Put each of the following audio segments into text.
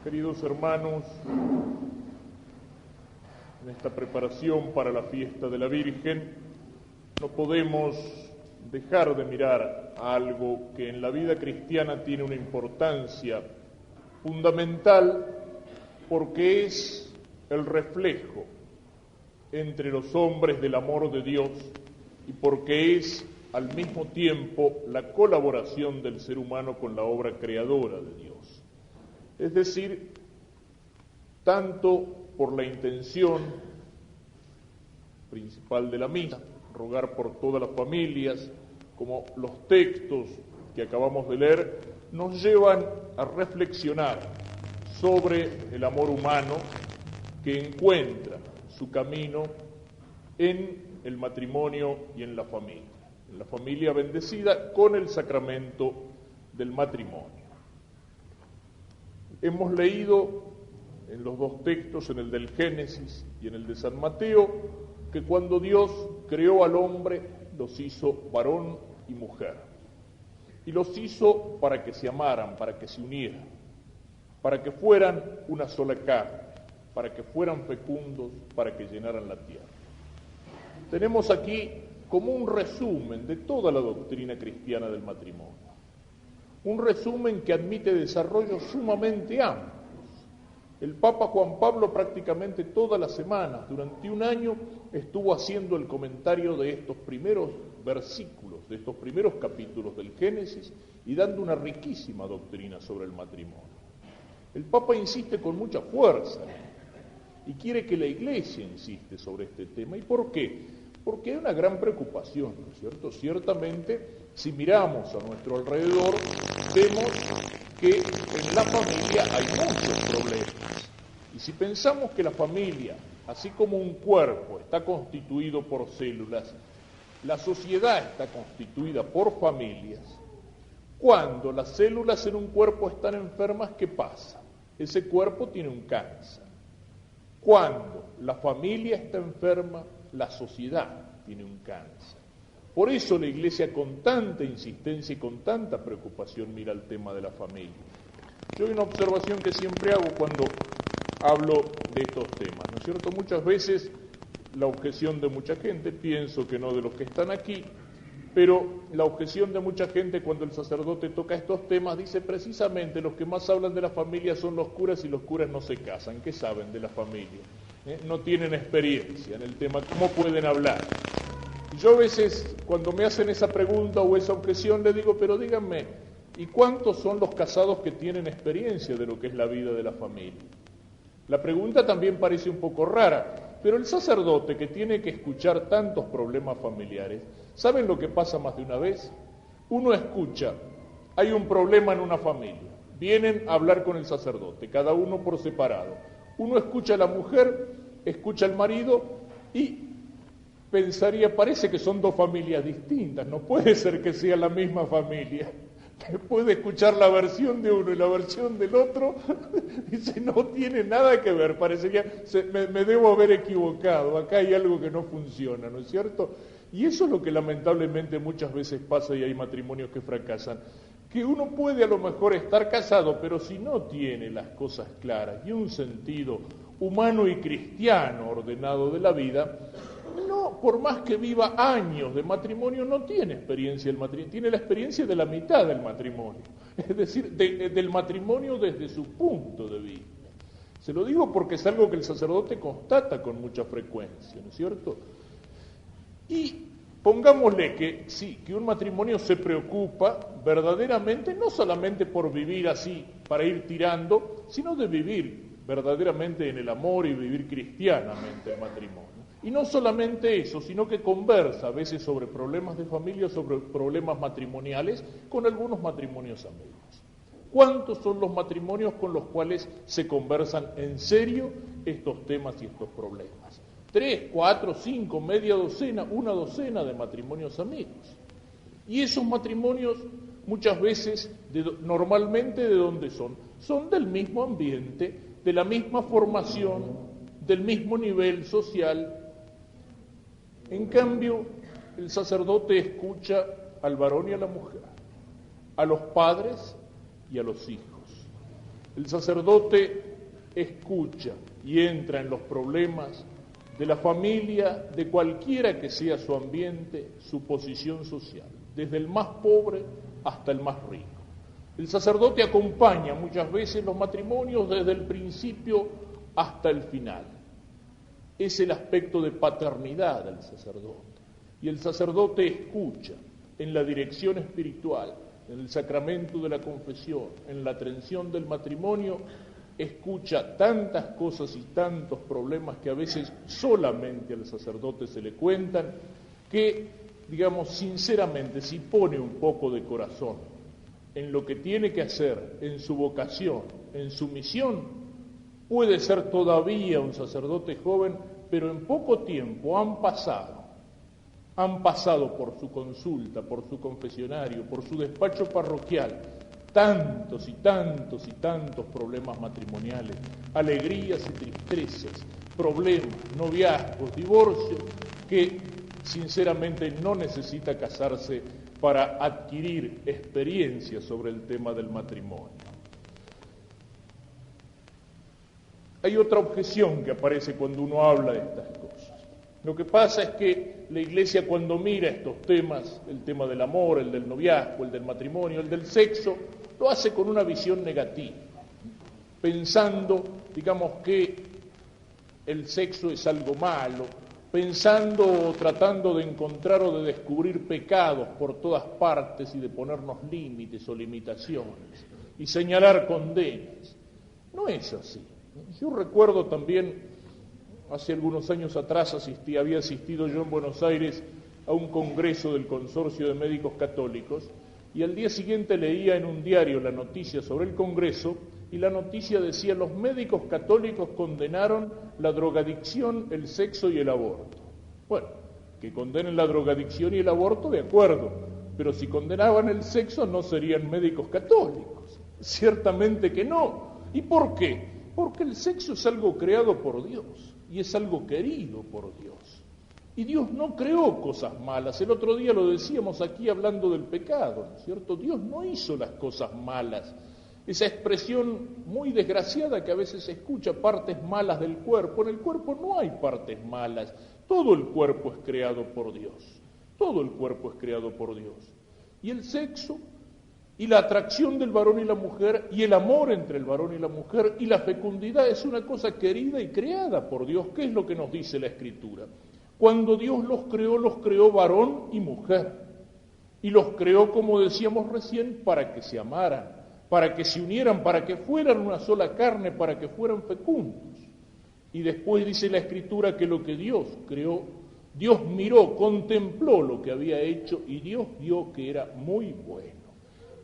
Queridos hermanos, en esta preparación para la fiesta de la Virgen, no podemos dejar de mirar algo que en la vida cristiana tiene una importancia fundamental porque es el reflejo entre los hombres del amor de Dios y porque es al mismo tiempo la colaboración del ser humano con la obra creadora de Dios. Es decir, tanto por la intención principal de la misa, rogar por todas las familias, como los textos que acabamos de leer, nos llevan a reflexionar sobre el amor humano que encuentra su camino en el matrimonio y en la familia bendecida con el sacramento del matrimonio. Hemos leído en los dos textos, en el del Génesis y en el de San Mateo, que cuando Dios creó al hombre, los hizo varón y mujer. Y los hizo para que se amaran, para que se unieran, para que fueran una sola carne, para que fueran fecundos, para que llenaran la tierra. Tenemos aquí como un resumen de toda la doctrina cristiana del matrimonio. Un resumen que admite desarrollos sumamente amplios. El Papa Juan Pablo prácticamente todas las semanas, durante un año, estuvo haciendo el comentario de estos primeros versículos, de estos primeros capítulos del Génesis, y dando una riquísima doctrina sobre el matrimonio. El Papa insiste con mucha fuerza y quiere que la Iglesia insiste sobre este tema. ¿Y por qué? Porque hay una gran preocupación, ¿no es cierto? Ciertamente, si miramos a nuestro alrededor, vemos que en la familia hay muchos problemas. Y si pensamos que la familia, así como un cuerpo, está constituido por células, la sociedad está constituida por familias, cuando las células en un cuerpo están enfermas, ¿qué pasa? Ese cuerpo tiene un cáncer. Cuando la familia está enferma, la sociedad tiene un cáncer. Por eso la Iglesia con tanta insistencia y con tanta preocupación mira el tema de la familia. Yo hay una observación que siempre hago cuando hablo de estos temas, ¿no es cierto? Muchas veces la objeción de mucha gente, pienso que no de los que están aquí, pero la objeción de mucha gente cuando el sacerdote toca estos temas dice precisamente los que más hablan de la familia son los curas y los curas no se casan. ¿Qué saben de la familia? No tienen experiencia en el tema, ¿cómo pueden hablar? Y yo a veces, cuando me hacen esa pregunta o esa objeción, le digo, pero díganme, ¿y cuántos son los casados que tienen experiencia de lo que es la vida de la familia? La pregunta también parece un poco rara, pero el sacerdote que tiene que escuchar tantos problemas familiares, ¿saben lo que pasa más de una vez? Uno escucha, hay un problema en una familia, vienen a hablar con el sacerdote, cada uno por separado. Uno escucha a la mujer, escucha al marido y pensaría, parece que son dos familias distintas, no puede ser que sea la misma familia. Puede escuchar la versión de uno y la versión del otro, dice, no tiene nada que ver, parecería, me debo haber equivocado, acá hay algo que no funciona, ¿no es cierto? Y eso es lo que lamentablemente muchas veces pasa y hay matrimonios que fracasan. Que uno puede a lo mejor estar casado, pero si no tiene las cosas claras y un sentido humano y cristiano ordenado de la vida, no, por más que viva años de matrimonio, no tiene experiencia del matrimonio, tiene la experiencia de la mitad del matrimonio, es decir, del matrimonio desde su punto de vista. Se lo digo porque es algo que el sacerdote constata con mucha frecuencia, ¿no es cierto? Y pongámosle que sí, que un matrimonio se preocupa verdaderamente, no solamente por vivir así, para ir tirando, sino de vivir verdaderamente en el amor y vivir cristianamente el matrimonio. Y no solamente eso, sino que conversa a veces sobre problemas de familia, sobre problemas matrimoniales, con algunos matrimonios amigos. ¿Cuántos son los matrimonios con los cuales se conversan en serio estos temas y estos problemas? 3, 4, 5, media docena, una docena de matrimonios amigos. Y esos matrimonios muchas veces, normalmente, ¿de dónde son? Son del mismo ambiente, de la misma formación, del mismo nivel social. En cambio, el sacerdote escucha al varón y a la mujer, a los padres y a los hijos. El sacerdote escucha y entra en los problemas de la familia, de cualquiera que sea su ambiente, su posición social, desde el más pobre hasta el más rico. El sacerdote acompaña muchas veces los matrimonios desde el principio hasta el final. Es el aspecto de paternidad del sacerdote. Y el sacerdote escucha en la dirección espiritual, en el sacramento de la confesión, en la atención del matrimonio, escucha tantas cosas y tantos problemas que a veces solamente al sacerdote se le cuentan, que, digamos, sinceramente, si pone un poco de corazón en lo que tiene que hacer, en su vocación, en su misión, puede ser todavía un sacerdote joven, pero en poco tiempo han pasado por su consulta, por su confesionario, por su despacho parroquial, tantos y tantos y tantos problemas matrimoniales, alegrías y tristezas, problemas, noviazgos, divorcios, que sinceramente no necesita casarse para adquirir experiencia sobre el tema del matrimonio. Hay otra objeción que aparece cuando uno habla de estas cosas. Lo que pasa es que la Iglesia, cuando mira estos temas, el tema del amor, el del noviazgo, el del matrimonio, el del sexo, lo hace con una visión negativa, pensando, digamos, que el sexo es algo malo, pensando o tratando de encontrar o de descubrir pecados por todas partes y de ponernos límites o limitaciones y señalar condenas. No es así. Yo recuerdo también, hace algunos años atrás había asistido yo en Buenos Aires a un congreso del Consorcio de Médicos Católicos, y al día siguiente leía en un diario la noticia sobre el congreso, y la noticia decía: los médicos católicos condenaron la drogadicción, el sexo y el aborto. Bueno, que condenen la drogadicción y el aborto, de acuerdo, pero si condenaban el sexo no serían médicos católicos. Ciertamente que no. ¿Y por qué? Porque el sexo es algo creado por Dios y es algo querido por Dios. Y Dios no creó cosas malas. El otro día lo decíamos aquí hablando del pecado, ¿no es cierto? Dios no hizo las cosas malas. Esa expresión muy desgraciada que a veces se escucha, partes malas del cuerpo. En el cuerpo no hay partes malas. Todo el cuerpo es creado por Dios. Todo el cuerpo es creado por Dios. Y el sexo, y la atracción del varón y la mujer, y el amor entre el varón y la mujer, y la fecundidad es una cosa querida y creada por Dios. ¿Qué es lo que nos dice la Escritura? Cuando Dios los creó varón y mujer. Y los creó, como decíamos recién, para que se amaran, para que se unieran, para que fueran una sola carne, para que fueran fecundos. Y después dice la Escritura que lo que Dios creó, Dios miró, contempló lo que había hecho y Dios vio que era muy bueno.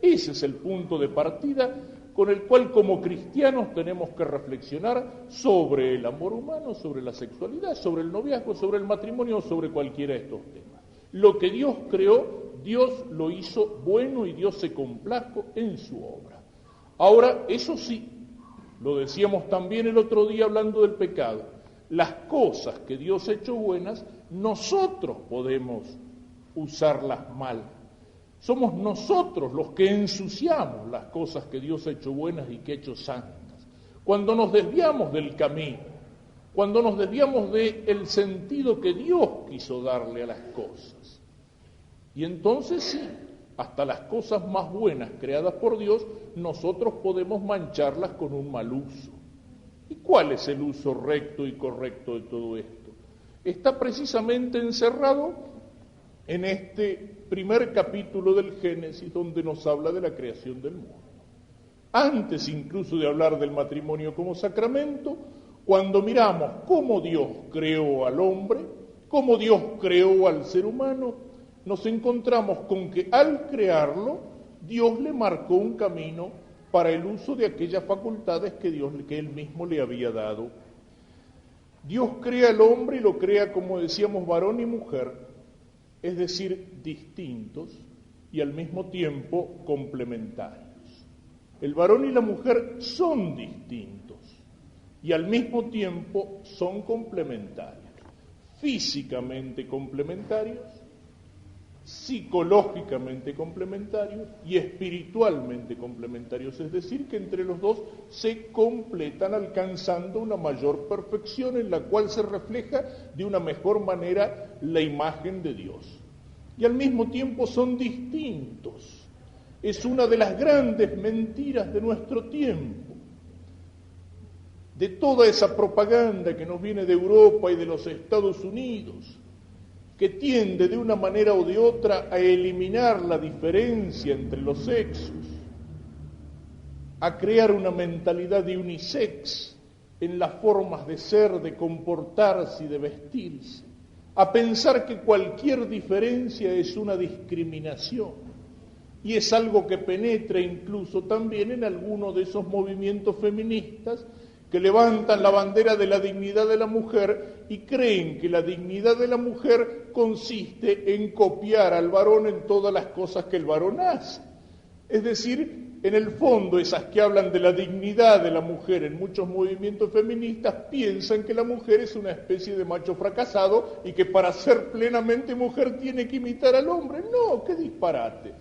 Ese es el punto de partida con el cual como cristianos tenemos que reflexionar sobre el amor humano, sobre la sexualidad, sobre el noviazgo, sobre el matrimonio, sobre cualquiera de estos temas. Lo que Dios creó, Dios lo hizo bueno y Dios se complajo en su obra. Ahora, eso sí, lo decíamos también el otro día hablando del pecado, las cosas que Dios ha hecho buenas, nosotros podemos usarlas mal. Somos nosotros los que ensuciamos las cosas que Dios ha hecho buenas y que ha hecho santas. Cuando nos desviamos del camino, cuando nos desviamos del sentido que Dios quiso darle a las cosas. Y entonces sí, hasta las cosas más buenas creadas por Dios, nosotros podemos mancharlas con un mal uso. ¿Y cuál es el uso recto y correcto de todo esto? Está precisamente encerrado en este primer capítulo del Génesis, donde nos habla de la creación del mundo. Antes incluso de hablar del matrimonio como sacramento, cuando miramos cómo Dios creó al hombre, cómo Dios creó al ser humano, nos encontramos con que al crearlo, Dios le marcó un camino para el uso de aquellas facultades que Él mismo le había dado. Dios crea al hombre y lo crea, como decíamos, varón y mujer, es decir, distintos y al mismo tiempo complementarios. El varón y la mujer son distintos y al mismo tiempo son complementarios, físicamente complementarios, psicológicamente complementarios y espiritualmente complementarios, es decir, que entre los dos se completan alcanzando una mayor perfección en la cual se refleja de una mejor manera la imagen de Dios. Y al mismo tiempo son distintos. Es una de las grandes mentiras de nuestro tiempo, de toda esa propaganda que nos viene de Europa y de los Estados Unidos, que tiende de una manera o de otra a eliminar la diferencia entre los sexos, a crear una mentalidad de unisex en las formas de ser, de comportarse y de vestirse, a pensar que cualquier diferencia es una discriminación, y es algo que penetra incluso también en algunos de esos movimientos feministas que levantan la bandera de la dignidad de la mujer y creen que la dignidad de la mujer consiste en copiar al varón en todas las cosas que el varón hace. Es decir, en el fondo, esas que hablan de la dignidad de la mujer en muchos movimientos feministas piensan que la mujer es una especie de macho fracasado y que para ser plenamente mujer tiene que imitar al hombre. No, qué disparate.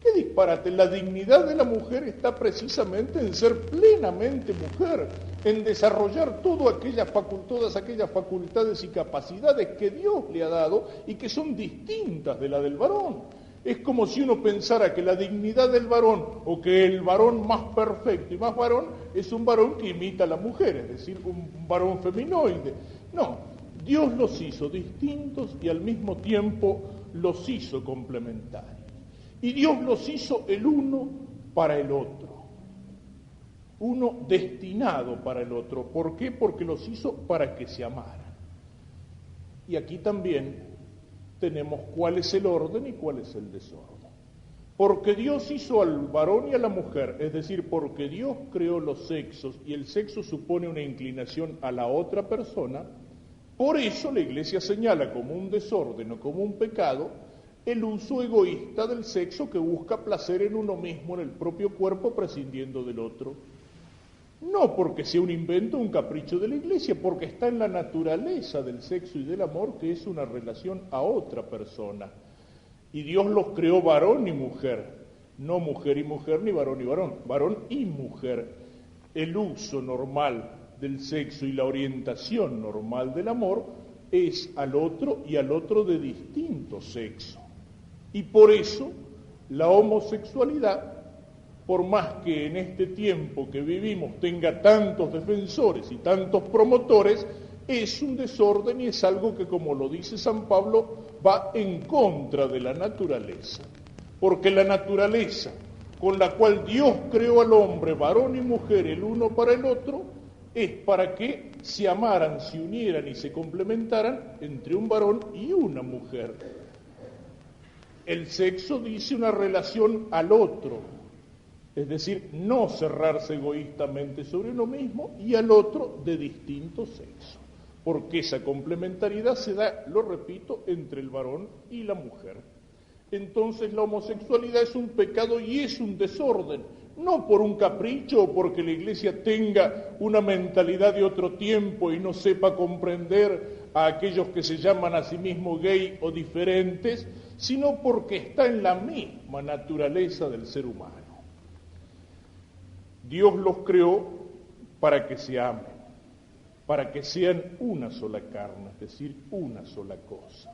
¡Qué disparate! La dignidad de la mujer está precisamente en ser plenamente mujer, en desarrollar todas aquellas facultades y capacidades que Dios le ha dado y que son distintas de la del varón. Es como si uno pensara que la dignidad del varón, o que el varón más perfecto y más varón, es un varón que imita a la mujer, es decir, un varón feminoide. No, Dios los hizo distintos y al mismo tiempo los hizo complementarios. Y Dios los hizo el uno para el otro, uno destinado para el otro. ¿Por qué? Porque los hizo para que se amaran. Y aquí también tenemos cuál es el orden y cuál es el desorden. Porque Dios hizo al varón y a la mujer, es decir, porque Dios creó los sexos y el sexo supone una inclinación a la otra persona, por eso la Iglesia señala como un desorden o como un pecado el uso egoísta del sexo que busca placer en uno mismo, en el propio cuerpo, prescindiendo del otro. No porque sea un invento, un capricho de la Iglesia, porque está en la naturaleza del sexo y del amor, que es una relación a otra persona. Y Dios los creó varón y mujer, no mujer y mujer, ni varón y varón, varón y mujer. El uso normal del sexo y la orientación normal del amor es al otro y al otro de distinto sexo. Y por eso la homosexualidad, por más que en este tiempo que vivimos tenga tantos defensores y tantos promotores, es un desorden y es algo que, como lo dice San Pablo, va en contra de la naturaleza. Porque la naturaleza con la cual Dios creó al hombre, varón y mujer, el uno para el otro, es para que se amaran, se unieran y se complementaran entre un varón y una mujer. El sexo dice una relación al otro, es decir, no cerrarse egoístamente sobre uno mismo y al otro de distinto sexo, porque esa complementariedad se da, lo repito, entre el varón y la mujer. Entonces la homosexualidad es un pecado y es un desorden, no por un capricho o porque la Iglesia tenga una mentalidad de otro tiempo y no sepa comprender a aquellos que se llaman a sí mismos gay o diferentes, sino porque está en la misma naturaleza del ser humano. Dios los creó para que se amen, para que sean una sola carne, es decir, una sola cosa,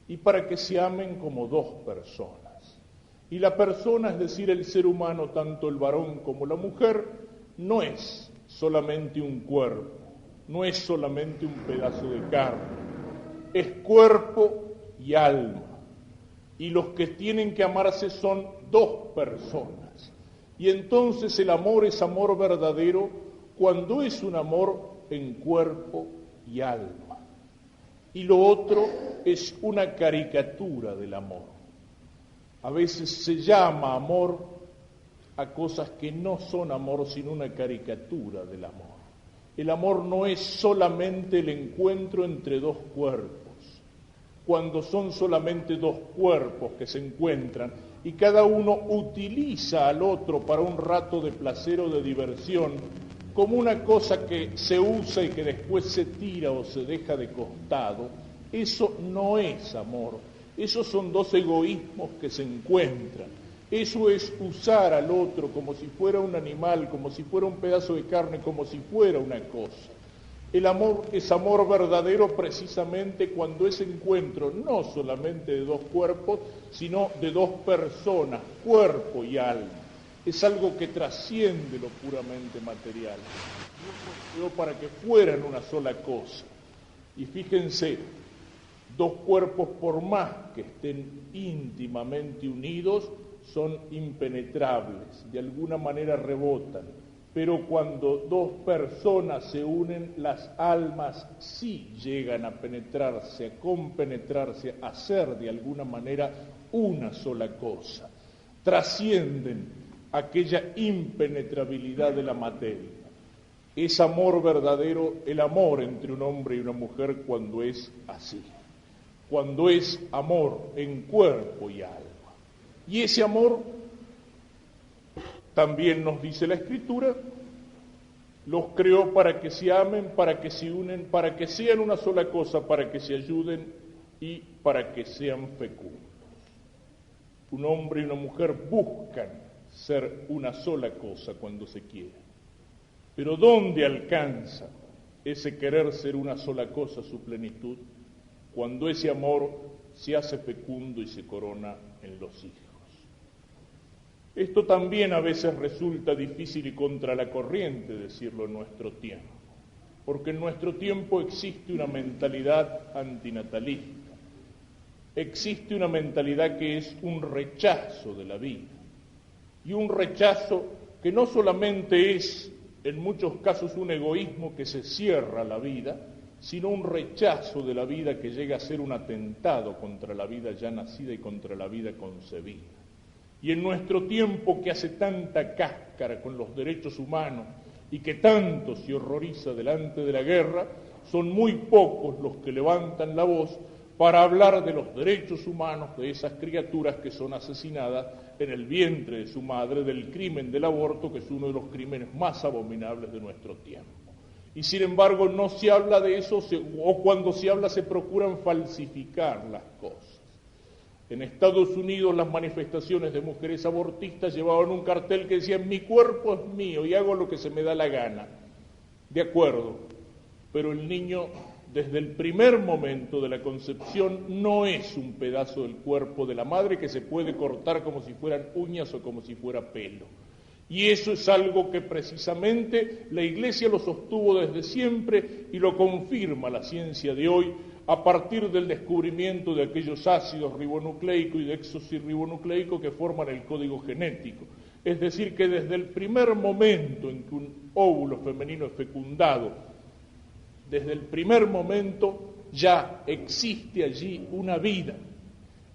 y para que se amen como dos personas. Y la persona, es decir, el ser humano, tanto el varón como la mujer, no es solamente un cuerpo, no es solamente un pedazo de carne, es cuerpo y alma. Y los que tienen que amarse son dos personas. Y entonces el amor es amor verdadero cuando es un amor en cuerpo y alma. Y lo otro es una caricatura del amor. A veces se llama amor a cosas que no son amor, sino una caricatura del amor. El amor no es solamente el encuentro entre dos cuerpos. Cuando son solamente dos cuerpos que se encuentran y cada uno utiliza al otro para un rato de placer o de diversión, como una cosa que se usa y que después se tira o se deja de costado, eso no es amor. Esos son dos egoísmos que se encuentran. Eso es usar al otro como si fuera un animal, como si fuera un pedazo de carne, como si fuera una cosa. El amor es amor verdadero precisamente cuando ese encuentro no solamente de dos cuerpos, sino de dos personas, cuerpo y alma. Es algo que trasciende lo puramente material. Dios nos creó para que fueran una sola cosa. Y fíjense, dos cuerpos por más que estén íntimamente unidos, son impenetrables, de alguna manera rebotan, pero cuando dos personas se unen, las almas sí llegan a penetrarse, a compenetrarse, a ser de alguna manera una sola cosa, trascienden aquella impenetrabilidad de la materia. Es amor verdadero el amor entre un hombre y una mujer cuando es así, cuando es amor en cuerpo y alma. Y ese amor, también nos dice la Escritura, los creó para que se amen, para que se unen, para que sean una sola cosa, para que se ayuden y para que sean fecundos. Un hombre y una mujer buscan ser una sola cosa cuando se quieren. Pero ¿dónde alcanza ese querer ser una sola cosa su plenitud? Cuando ese amor se hace fecundo y se corona en los hijos. Esto también a veces resulta difícil y contra la corriente decirlo en nuestro tiempo, porque en nuestro tiempo existe una mentalidad antinatalista, existe una mentalidad que es un rechazo de la vida, y un rechazo que no solamente es, en muchos casos, un egoísmo que se cierra a la vida, sino un rechazo de la vida que llega a ser un atentado contra la vida ya nacida y contra la vida concebida. Y en nuestro tiempo que hace tanta cáscara con los derechos humanos y que tanto se horroriza delante de la guerra, son muy pocos los que levantan la voz para hablar de los derechos humanos de esas criaturas que son asesinadas en el vientre de su madre, del crimen del aborto, que es uno de los crímenes más abominables de nuestro tiempo. Y sin embargo no se habla de eso, o cuando se habla se procuran falsificar las cosas. En Estados Unidos las manifestaciones de mujeres abortistas llevaban un cartel que decía: mi cuerpo es mío y hago lo que se me da la gana. De acuerdo, pero el niño desde el primer momento de la concepción no es un pedazo del cuerpo de la madre que se puede cortar como si fueran uñas o como si fuera pelo. Y eso es algo que precisamente la Iglesia lo sostuvo desde siempre y lo confirma la ciencia de hoy a partir del descubrimiento de aquellos ácidos ribonucleicos y de desoxirribonucleico que forman el código genético. Es decir, que desde el primer momento en que un óvulo femenino es fecundado, desde el primer momento ya existe allí una vida,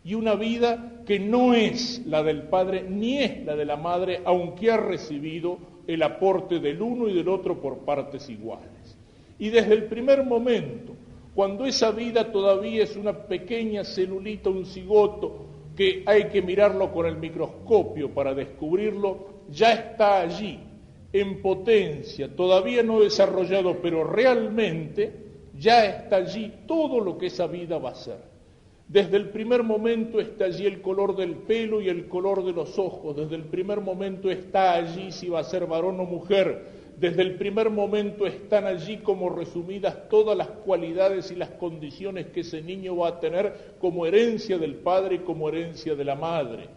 y una vida que no es la del padre ni es la de la madre, aunque ha recibido el aporte del uno y del otro por partes iguales. Y desde el primer momento, cuando esa vida todavía es una pequeña celulita, un cigoto, que hay que mirarlo con el microscopio para descubrirlo, ya está allí, en potencia, todavía no desarrollado, pero realmente ya está allí todo lo que esa vida va a ser. Desde el primer momento está allí el color del pelo y el color de los ojos, desde el primer momento está allí si va a ser varón o mujer, desde el primer momento están allí como resumidas todas las cualidades y las condiciones que ese niño va a tener como herencia del padre y como herencia de la madre.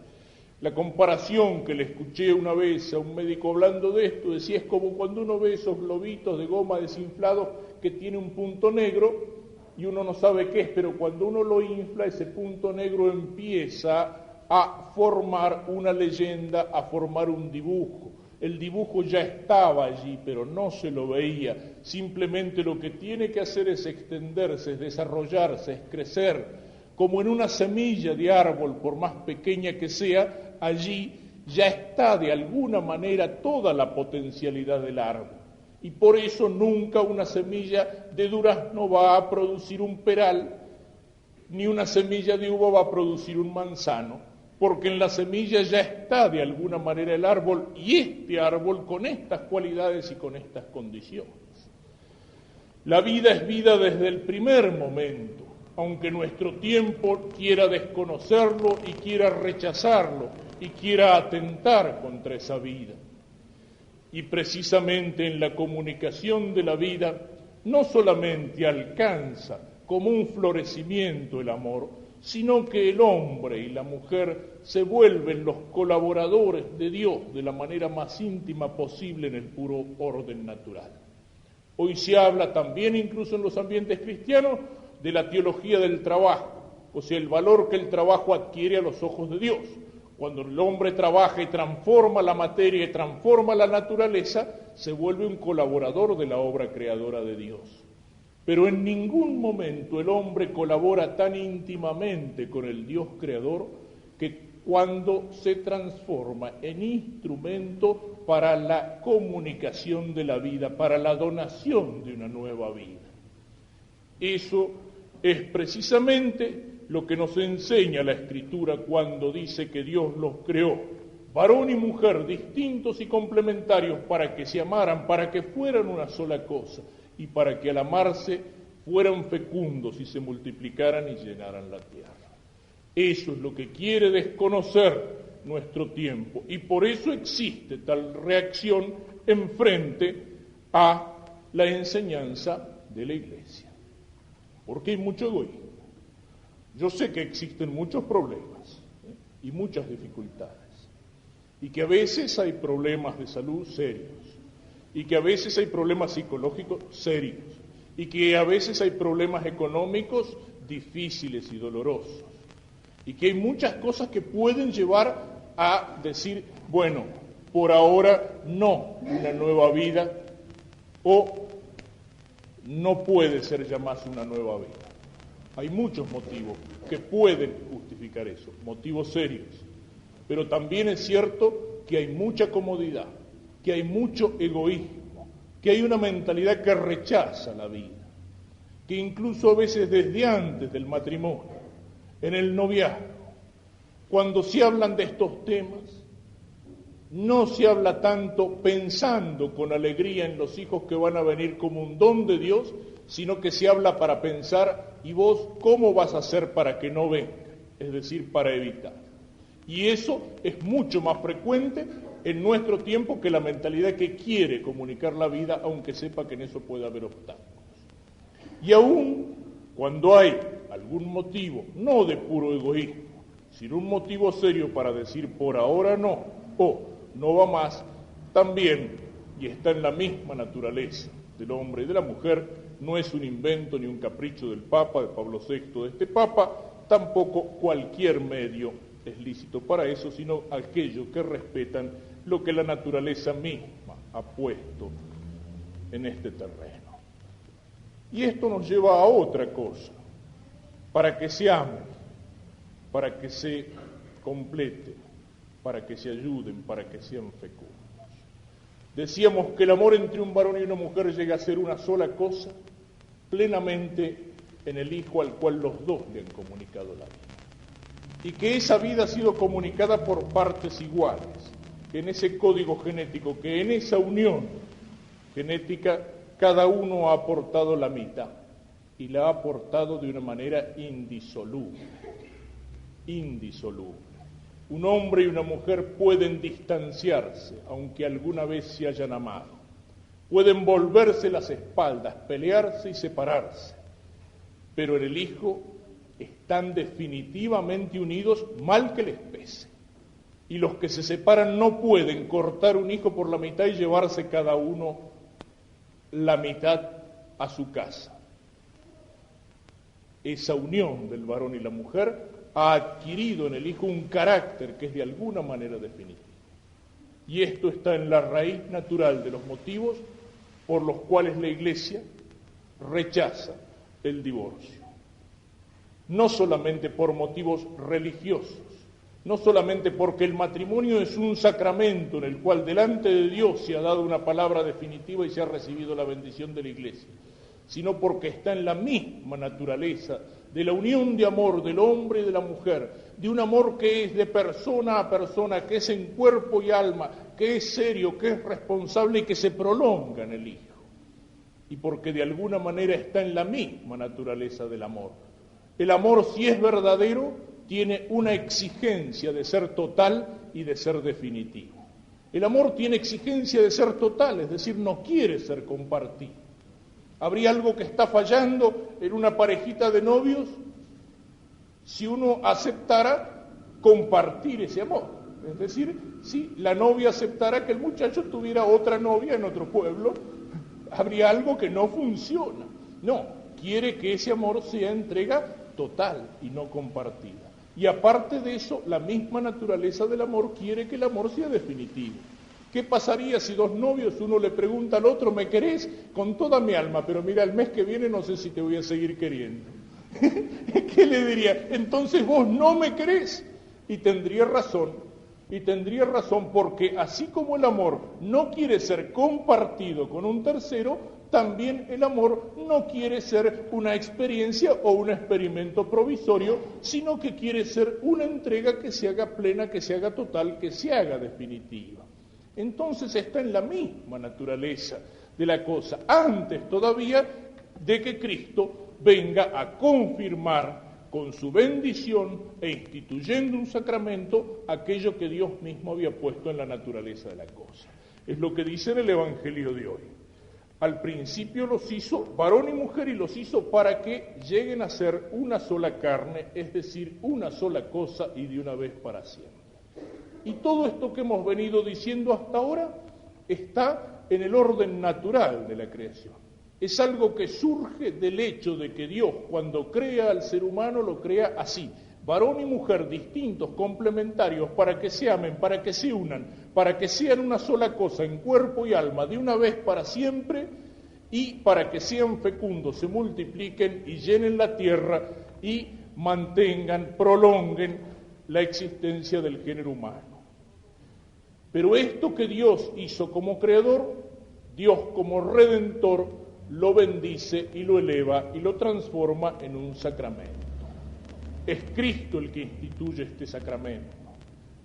La comparación que le escuché una vez a un médico hablando de esto, decía, es como cuando uno ve esos globitos de goma desinflados que tiene un punto negro y uno no sabe qué es, pero cuando uno lo infla, ese punto negro empieza a formar una leyenda, a formar un dibujo. El dibujo ya estaba allí, pero no se lo veía. Simplemente lo que tiene que hacer es extenderse, es desarrollarse, es crecer. Como en una semilla de árbol, por más pequeña que sea, allí ya está de alguna manera toda la potencialidad del árbol. Y por eso nunca una semilla de durazno va a producir un peral, ni una semilla de uva va a producir un manzano, porque en la semilla ya está de alguna manera el árbol, y este árbol con estas cualidades y con estas condiciones. La vida es vida desde el primer momento, aunque nuestro tiempo quiera desconocerlo y quiera rechazarlo y quiera atentar contra esa vida. Y precisamente en la comunicación de la vida no solamente alcanza como un florecimiento el amor, sino que el hombre y la mujer se vuelven los colaboradores de Dios de la manera más íntima posible en el puro orden natural. Hoy se habla también, incluso en los ambientes cristianos, de la teología del trabajo, o sea, el valor que el trabajo adquiere a los ojos de Dios. Cuando el hombre trabaja y transforma la materia y transforma la naturaleza, se vuelve un colaborador de la obra creadora de Dios. Pero en ningún momento el hombre colabora tan íntimamente con el Dios creador que cuando se transforma en instrumento para la comunicación de la vida, para la donación de una nueva vida. Eso es precisamente lo que nos enseña la Escritura cuando dice que Dios los creó, varón y mujer, distintos y complementarios, para que se amaran, para que fueran una sola cosa, y para que al amarse fueran fecundos y se multiplicaran y llenaran la tierra. Eso es lo que quiere desconocer nuestro tiempo, y por eso existe tal reacción en frente a la enseñanza de la Iglesia. Porque hay mucho egoísmo. Yo sé que existen muchos problemas y muchas dificultades, y que a veces hay problemas de salud serios, y que a veces hay problemas psicológicos serios, y que a veces hay problemas económicos difíciles y dolorosos, y que hay muchas cosas que pueden llevar a decir, bueno, por ahora no una nueva vida, o no puede ser ya más una nueva vida. Hay muchos motivos que pueden justificar eso, motivos serios, pero también es cierto que hay mucha comodidad, que hay mucho egoísmo, que hay una mentalidad que rechaza la vida, que incluso a veces desde antes del matrimonio, en el noviazgo, cuando se hablan de estos temas, no se habla tanto pensando con alegría en los hijos que van a venir como un don de Dios, sino que se habla para pensar, ¿y vos cómo vas a hacer para que no vengan? Es decir, para evitar. Y eso es mucho más frecuente en nuestro tiempo que la mentalidad que quiere comunicar la vida, aunque sepa que en eso puede haber obstáculos. Y aún cuando hay algún motivo, no de puro egoísmo, sino un motivo serio para decir por ahora no, o no va más, también, y está en la misma naturaleza del hombre y de la mujer, no es un invento ni un capricho del Papa, de Pablo VI, de este Papa, tampoco cualquier medio es lícito para eso, sino aquellos que respetan lo que la naturaleza misma ha puesto en este terreno. Y esto nos lleva a otra cosa, para que se amen, para que se completen, para que se ayuden, para que sean fecundos. Decíamos que el amor entre un varón y una mujer llega a ser una sola cosa, plenamente en el Hijo al cual los dos le han comunicado la vida. Y que esa vida ha sido comunicada por partes iguales, que en ese código genético, que en esa unión genética, cada uno ha aportado la mitad, y la ha aportado de una manera indisoluble. Indisoluble. Un hombre y una mujer pueden distanciarse, aunque alguna vez se hayan amado. Pueden volverse las espaldas, pelearse y separarse. Pero en el Hijo están definitivamente unidos, mal que les pese. Y los que se separan no pueden cortar un hijo por la mitad y llevarse cada uno la mitad a su casa. Esa unión del varón y la mujer ha adquirido en el Hijo un carácter que es de alguna manera definitivo. Y esto está en la raíz natural de los motivos por los cuales la Iglesia rechaza el divorcio. No solamente por motivos religiosos, no solamente porque el matrimonio es un sacramento en el cual delante de Dios se ha dado una palabra definitiva y se ha recibido la bendición de la Iglesia, sino porque está en la misma naturaleza de la unión de amor del hombre y de la mujer, de un amor que es de persona a persona, que es en cuerpo y alma, que es serio, que es responsable y que se prolonga en el Hijo. Y porque de alguna manera está en la misma naturaleza del amor. El amor, si es verdadero, tiene una exigencia de ser total y de ser definitivo. El amor tiene exigencia de ser total, es decir, no quiere ser compartido. ¿Habría algo que está fallando en una parejita de novios si uno aceptara compartir ese amor? Es decir, si la novia aceptara que el muchacho tuviera otra novia en otro pueblo, habría algo que no funciona. No, quiere que ese amor sea entrega total y no compartida. Y aparte de eso, la misma naturaleza del amor quiere que el amor sea definitivo. ¿Qué pasaría si dos novios, uno le pregunta al otro, ¿me querés? Con toda mi alma, pero mira, el mes que viene no sé si te voy a seguir queriendo. ¿Qué le diría? Entonces vos no me querés. Y tendría razón porque así como el amor no quiere ser compartido con un tercero, también el amor no quiere ser una experiencia o un experimento provisorio, sino que quiere ser una entrega que se haga plena, que se haga total, que se haga definitiva. Entonces está en la misma naturaleza de la cosa, antes todavía de que Cristo venga a confirmar con su bendición e instituyendo un sacramento aquello que Dios mismo había puesto en la naturaleza de la cosa. Es lo que dice en el Evangelio de hoy. Al principio los hizo varón y mujer y los hizo para que lleguen a ser una sola carne, es decir, una sola cosa y de una vez para siempre. Y todo esto que hemos venido diciendo hasta ahora está en el orden natural de la creación. Es algo que surge del hecho de que Dios, cuando crea al ser humano, lo crea así. Varón y mujer distintos, complementarios, para que se amen, para que se unan, para que sean una sola cosa en cuerpo y alma, de una vez para siempre, y para que sean fecundos, se multipliquen y llenen la tierra y mantengan, prolonguen la existencia del género humano. Pero esto que Dios hizo como creador, Dios como redentor, lo bendice y lo eleva y lo transforma en un sacramento. Es Cristo el que instituye este sacramento.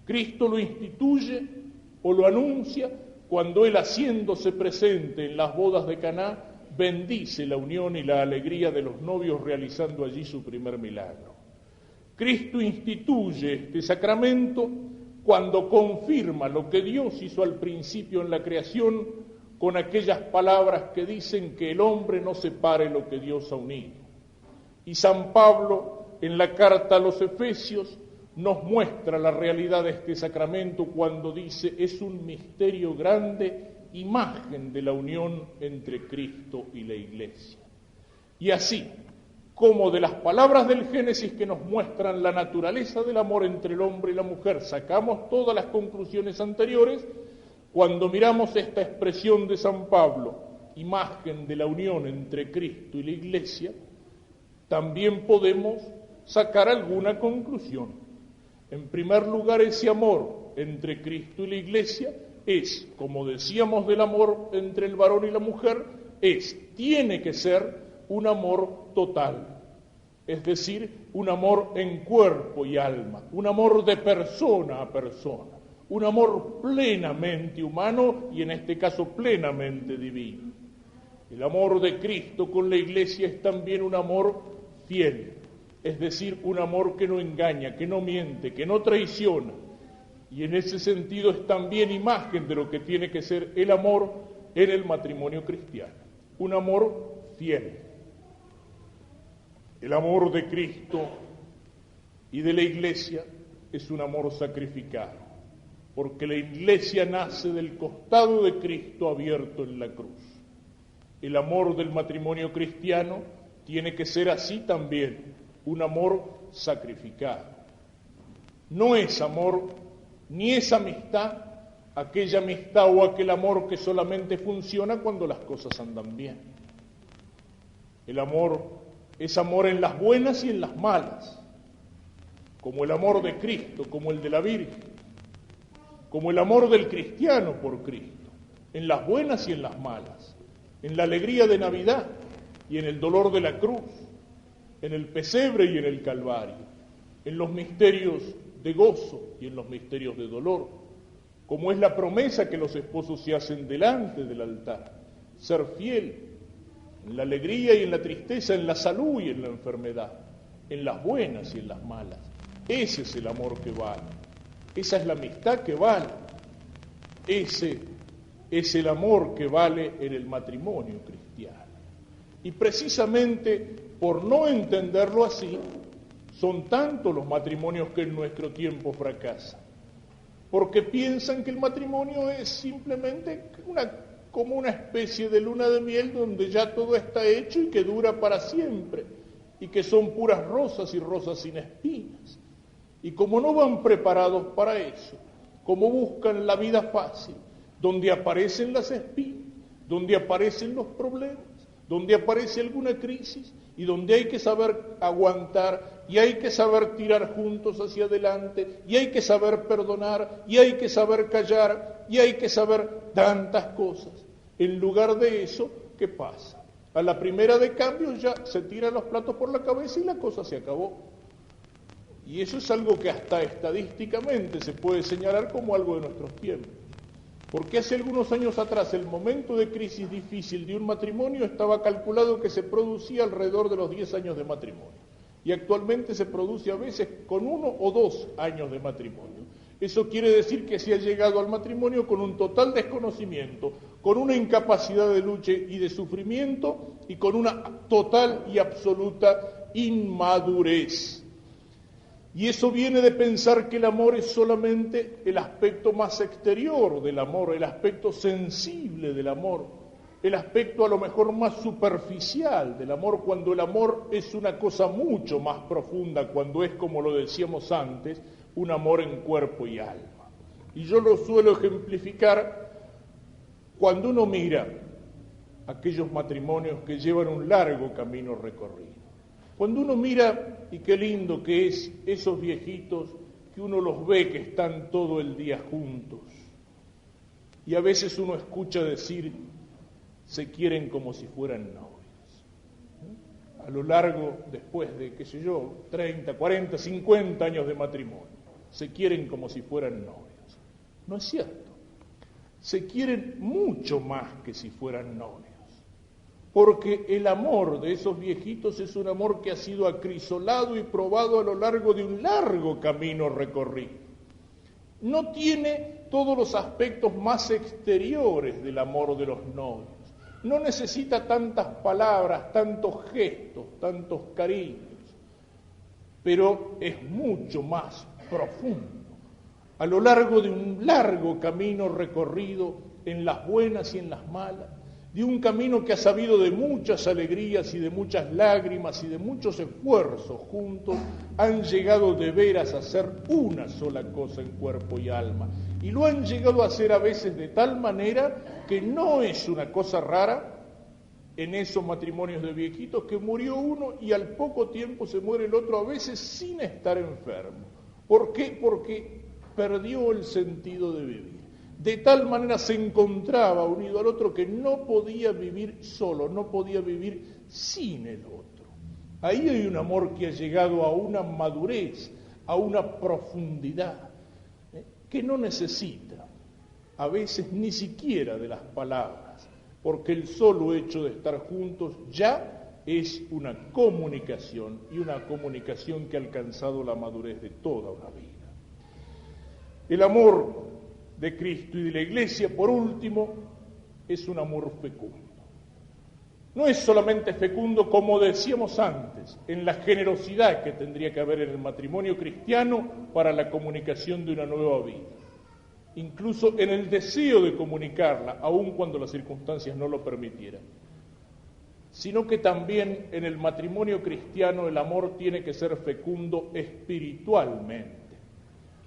Cristo lo instituye o lo anuncia cuando Él, haciéndose presente en las bodas de Caná, bendice la unión y la alegría de los novios realizando allí su primer milagro. Cristo instituye este sacramento cuando confirma lo que Dios hizo al principio en la creación con aquellas palabras que dicen que el hombre no separe lo que Dios ha unido. Y San Pablo, en la carta a los Efesios, nos muestra la realidad de este sacramento cuando dice: es un misterio grande, imagen de la unión entre Cristo y la Iglesia. Y así, como de las palabras del Génesis que nos muestran la naturaleza del amor entre el hombre y la mujer, sacamos todas las conclusiones anteriores, cuando miramos esta expresión de San Pablo, imagen de la unión entre Cristo y la Iglesia, también podemos sacar alguna conclusión. En primer lugar, ese amor entre Cristo y la Iglesia es, como decíamos del amor entre el varón y la mujer, tiene que ser un amor total, es decir, un amor en cuerpo y alma, un amor de persona a persona, un amor plenamente humano y en este caso plenamente divino. El amor de Cristo con la Iglesia es también un amor fiel, es decir, un amor que no engaña, que no miente, que no traiciona. Y en ese sentido es también imagen de lo que tiene que ser el amor en el matrimonio cristiano. Un amor fiel. El amor de Cristo y de la Iglesia es un amor sacrificado, porque la Iglesia nace del costado de Cristo abierto en la cruz. El amor del matrimonio cristiano tiene que ser así también, un amor sacrificado. No es amor, ni es amistad, aquella amistad o aquel amor que solamente funciona cuando las cosas andan bien. El amor es amor en las buenas y en las malas, como el amor de Cristo, como el de la Virgen, como el amor del cristiano por Cristo, en las buenas y en las malas, en la alegría de Navidad y en el dolor de la cruz, en el pesebre y en el Calvario, en los misterios de gozo y en los misterios de dolor, como es la promesa que los esposos se hacen delante del altar, ser fiel en la alegría y en la tristeza, en la salud y en la enfermedad, en las buenas y en las malas. Ese es el amor que vale. Esa es la amistad que vale. Ese es el amor que vale en el matrimonio cristiano. Y precisamente por no entenderlo así, son tantos los matrimonios que en nuestro tiempo fracasan. Porque piensan que el matrimonio es simplemente como una especie de luna de miel donde ya todo está hecho y que dura para siempre, y que son puras rosas y rosas sin espinas. Y como no van preparados para eso, como buscan la vida fácil, donde aparecen las espinas, donde aparecen los problemas, donde aparece alguna crisis y donde hay que saber aguantar y hay que saber tirar juntos hacia adelante y hay que saber perdonar y hay que saber callar y hay que saber tantas cosas. En lugar de eso, ¿qué pasa? A la primera de cambio ya se tiran los platos por la cabeza y la cosa se acabó. Y eso es algo que hasta estadísticamente se puede señalar como algo de nuestros tiempos. Porque hace algunos años atrás el momento de crisis difícil de un matrimonio estaba calculado que se producía alrededor de los 10 años de matrimonio. Y actualmente se produce a veces con 1 o 2 años de matrimonio. Eso quiere decir que se ha llegado al matrimonio con un total desconocimiento, con una incapacidad de lucha y de sufrimiento y con una total y absoluta inmadurez. Y eso viene de pensar que el amor es solamente el aspecto más exterior del amor, el aspecto sensible del amor, el aspecto a lo mejor más superficial del amor, cuando el amor es una cosa mucho más profunda, cuando es, como lo decíamos antes, un amor en cuerpo y alma. Y yo lo suelo ejemplificar cuando uno mira aquellos matrimonios que llevan un largo camino recorrido. Cuando uno mira, y qué lindo que es esos viejitos que uno los ve que están todo el día juntos, y a veces uno escucha decir, se quieren como si fueran novios. A lo largo, después de, 30, 40, 50 años de matrimonio, se quieren como si fueran novios. No es cierto. Se quieren mucho más que si fueran novios. Porque el amor de esos viejitos es un amor que ha sido acrisolado y probado a lo largo de un largo camino recorrido. No tiene todos los aspectos más exteriores del amor de los novios. No necesita tantas palabras, tantos gestos, tantos cariños, pero es mucho más profundo. A lo largo de un largo camino recorrido en las buenas y en las malas, de un camino que ha sabido de muchas alegrías y de muchas lágrimas y de muchos esfuerzos juntos, han llegado de veras a hacer una sola cosa en cuerpo y alma. Y lo han llegado a hacer a veces de tal manera que no es una cosa rara en esos matrimonios de viejitos que murió uno y al poco tiempo se muere el otro, a veces sin estar enfermo. ¿Por qué? Porque perdió el sentido de vivir. De tal manera se encontraba unido al otro que no podía vivir solo, no podía vivir sin el otro. Ahí hay un amor que ha llegado a una madurez, a una profundidad, que no necesita a veces ni siquiera de las palabras, porque el solo hecho de estar juntos ya es una comunicación, y una comunicación que ha alcanzado la madurez de toda una vida. El amor de Cristo y de la Iglesia, por último, es un amor fecundo. No es solamente fecundo, como decíamos antes, en la generosidad que tendría que haber en el matrimonio cristiano para la comunicación de una nueva vida, incluso en el deseo de comunicarla, aun cuando las circunstancias no lo permitieran, sino que también en el matrimonio cristiano el amor tiene que ser fecundo espiritualmente.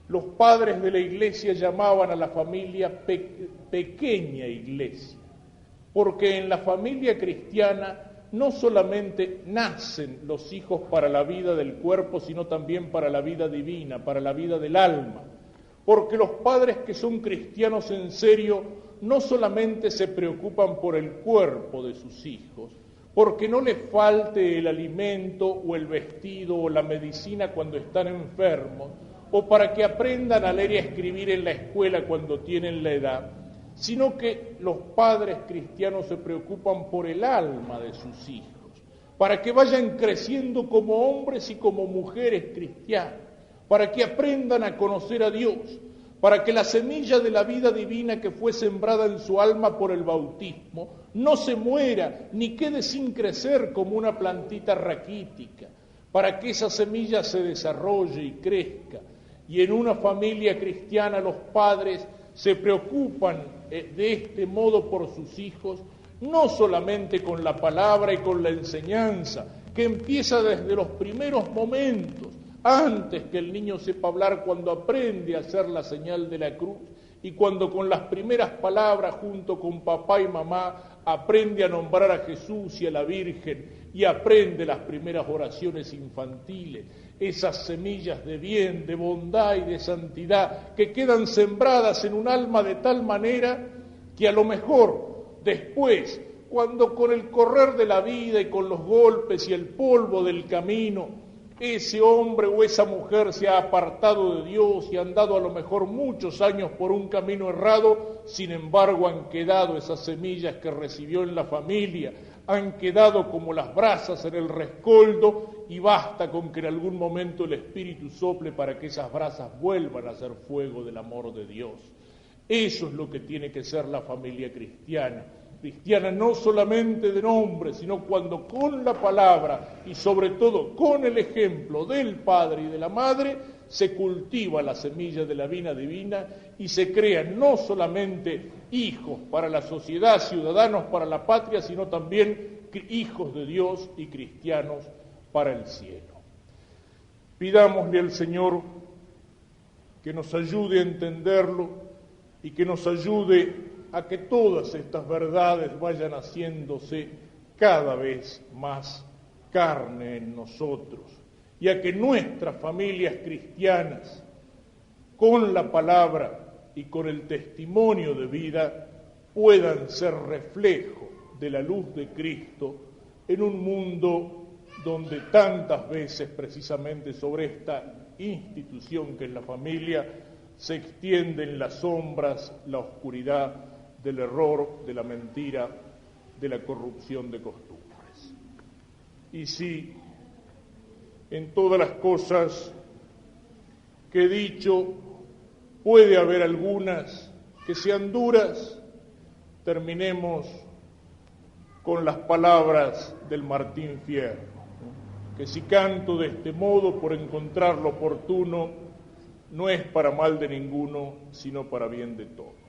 Los padres de la Iglesia llamaban a la familia pequeña iglesia, porque en la familia cristiana no solamente nacen los hijos para la vida del cuerpo, sino también para la vida divina, para la vida del alma, porque los padres que son cristianos en serio no solamente se preocupan por el cuerpo de sus hijos, porque no les falte el alimento o el vestido o la medicina cuando están enfermos, o para que aprendan a leer y a escribir en la escuela cuando tienen la edad, sino que los padres cristianos se preocupan por el alma de sus hijos, para que vayan creciendo como hombres y como mujeres cristianas, para que aprendan a conocer a Dios, para que la semilla de la vida divina que fue sembrada en su alma por el bautismo no se muera ni quede sin crecer como una plantita raquítica, para que esa semilla se desarrolle y crezca. Y en una familia cristiana los padres se preocupan de este modo por sus hijos, no solamente con la palabra y con la enseñanza, que empieza desde los primeros momentos, antes que el niño sepa hablar, cuando aprende a hacer la señal de la cruz y cuando con las primeras palabras junto con papá y mamá aprende a nombrar a Jesús y a la Virgen y aprende las primeras oraciones infantiles, esas semillas de bien, de bondad y de santidad que quedan sembradas en un alma de tal manera que a lo mejor después, cuando con el correr de la vida y con los golpes y el polvo del camino, ese hombre o esa mujer se ha apartado de Dios y han dado a lo mejor muchos años por un camino errado, sin embargo han quedado esas semillas que recibió en la familia, han quedado como las brasas en el rescoldo y basta con que en algún momento el Espíritu sople para que esas brasas vuelvan a ser fuego del amor de Dios. Eso es lo que tiene que ser la familia cristiana. Cristiana no solamente de nombre, sino cuando con la palabra y sobre todo con el ejemplo del Padre y de la Madre se cultiva la semilla de la vida divina y se crean no solamente hijos para la sociedad, ciudadanos para la patria, sino también hijos de Dios y cristianos para el cielo. Pidámosle al Señor que nos ayude a entenderlo y que nos ayude a que todas estas verdades vayan haciéndose cada vez más carne en nosotros y a que nuestras familias cristianas, con la palabra y con el testimonio de vida, puedan ser reflejo de la luz de Cristo en un mundo donde tantas veces precisamente sobre esta institución que es la familia se extienden las sombras, la oscuridad del error, de la mentira, de la corrupción de costumbres. Y si en todas las cosas que he dicho puede haber algunas que sean duras, terminemos con las palabras del Martín Fierro, que si canto de este modo por encontrar lo oportuno, no es para mal de ninguno, sino para bien de todos.